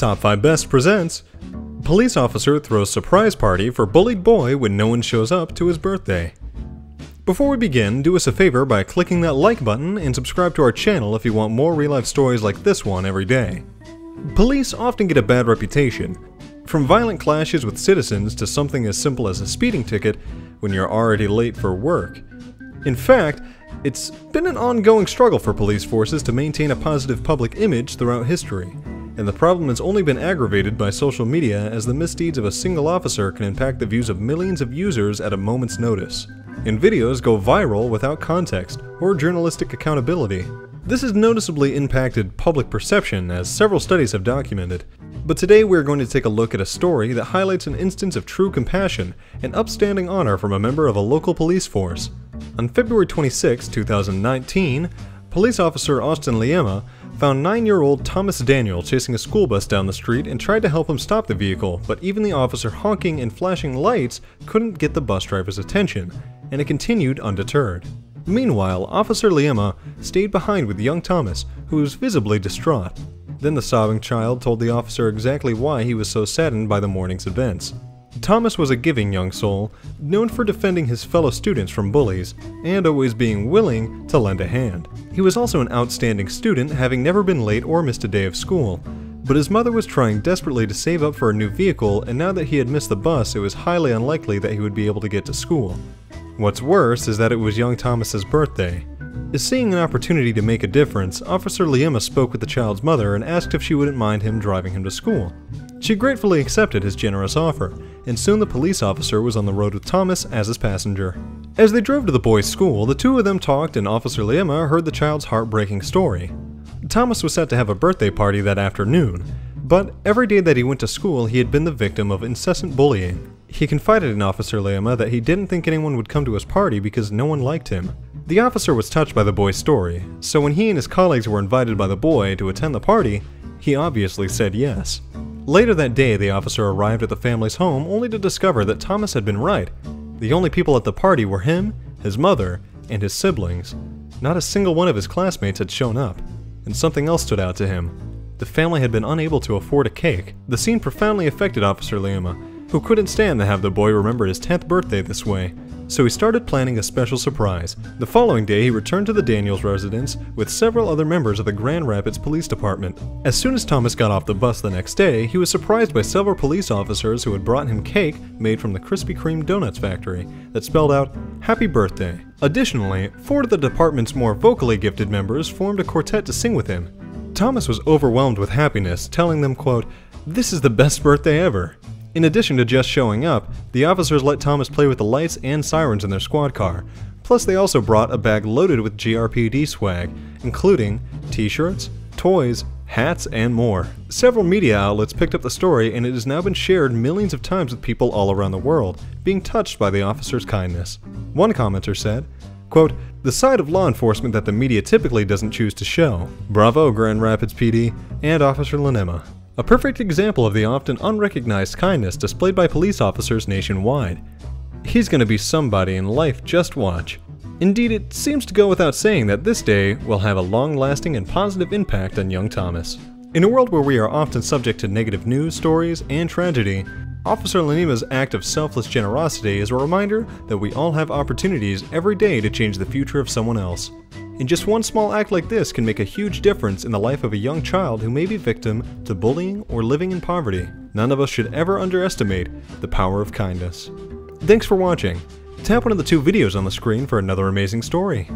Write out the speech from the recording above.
Top 5 Best presents Police Officer Throws Surprise Party for Bullied Boy When No One Shows Up to His Birthday. Before we begin, do us a favor by clicking that like button and subscribe to our channel if you want more real-life stories like this one every day. Police often get a bad reputation, from violent clashes with citizens to something as simple as a speeding ticket when you're already late for work. In fact, it's been an ongoing struggle for police forces to maintain a positive public image throughout history, and the problem has only been aggravated by social media as the misdeeds of a single officer can impact the views of millions of users at a moment's notice, and videos go viral without context or journalistic accountability. This has noticeably impacted public perception, as several studies have documented. But today we're going to take a look at a story that highlights an instance of true compassion and upstanding honor from a member of a local police force. On February 26, 2019, police officer Austin Liema found 9-year-old Thomas Daniel chasing a school bus down the street and tried to help him stop the vehicle, but even the officer honking and flashing lights couldn't get the bus driver's attention, and it continued undeterred. Meanwhile, Officer Liema stayed behind with young Thomas, who was visibly distraught. Then the sobbing child told the officer exactly why he was so saddened by the morning's events. Thomas was a giving young soul, known for defending his fellow students from bullies, and always being willing to lend a hand. He was also an outstanding student, having never been late or missed a day of school. But his mother was trying desperately to save up for a new vehicle, and now that he had missed the bus, it was highly unlikely that he would be able to get to school. What's worse is that it was young Thomas's birthday. Seeing an opportunity to make a difference, Officer Liema spoke with the child's mother and asked if she wouldn't mind him driving him to school. She gratefully accepted his generous offer, and soon the police officer was on the road with Thomas as his passenger. As they drove to the boys' school, the two of them talked and Officer Liema heard the child's heartbreaking story. Thomas was set to have a birthday party that afternoon, but every day that he went to school he had been the victim of incessant bullying. He confided in Officer Liema that he didn't think anyone would come to his party because no one liked him. The officer was touched by the boy's story, so when he and his colleagues were invited by the boy to attend the party, he obviously said yes. Later that day, the officer arrived at the family's home only to discover that Thomas had been right. The only people at the party were him, his mother, and his siblings. Not a single one of his classmates had shown up, and something else stood out to him. The family had been unable to afford a cake. The scene profoundly affected Officer Liema, who couldn't stand to have the boy remember his 10th birthday this way, so he started planning a special surprise. The following day, he returned to the Daniels residence with several other members of the Grand Rapids Police Department. As soon as Thomas got off the bus the next day, he was surprised by several police officers who had brought him cake made from the Krispy Kreme Donuts factory that spelled out, "Happy Birthday." Additionally, 4 of the department's more vocally gifted members formed a quartet to sing with him. Thomas was overwhelmed with happiness, telling them, quote, "This is the best birthday ever." In addition to just showing up, the officers let Thomas play with the lights and sirens in their squad car. Plus, they also brought a bag loaded with GRPD swag, including t-shirts, toys, hats, and more. Several media outlets picked up the story, and it has now been shared millions of times with people all around the world, being touched by the officer's kindness. One commenter said, quote, "The side of law enforcement that the media typically doesn't choose to show. Bravo, Grand Rapids PD and Officer Liema." A perfect example of the often unrecognized kindness displayed by police officers nationwide. He's gonna be somebody in life, just watch. Indeed, it seems to go without saying that this day will have a long-lasting and positive impact on young Thomas. In a world where we are often subject to negative news stories and tragedy, Officer Liema's act of selfless generosity is a reminder that we all have opportunities every day to change the future of someone else. And just one small act like this can make a huge difference in the life of a young child who may be victim to bullying or living in poverty. None of us should ever underestimate the power of kindness. Thanks for watching. Tap one of the 2 videos on the screen for another amazing story.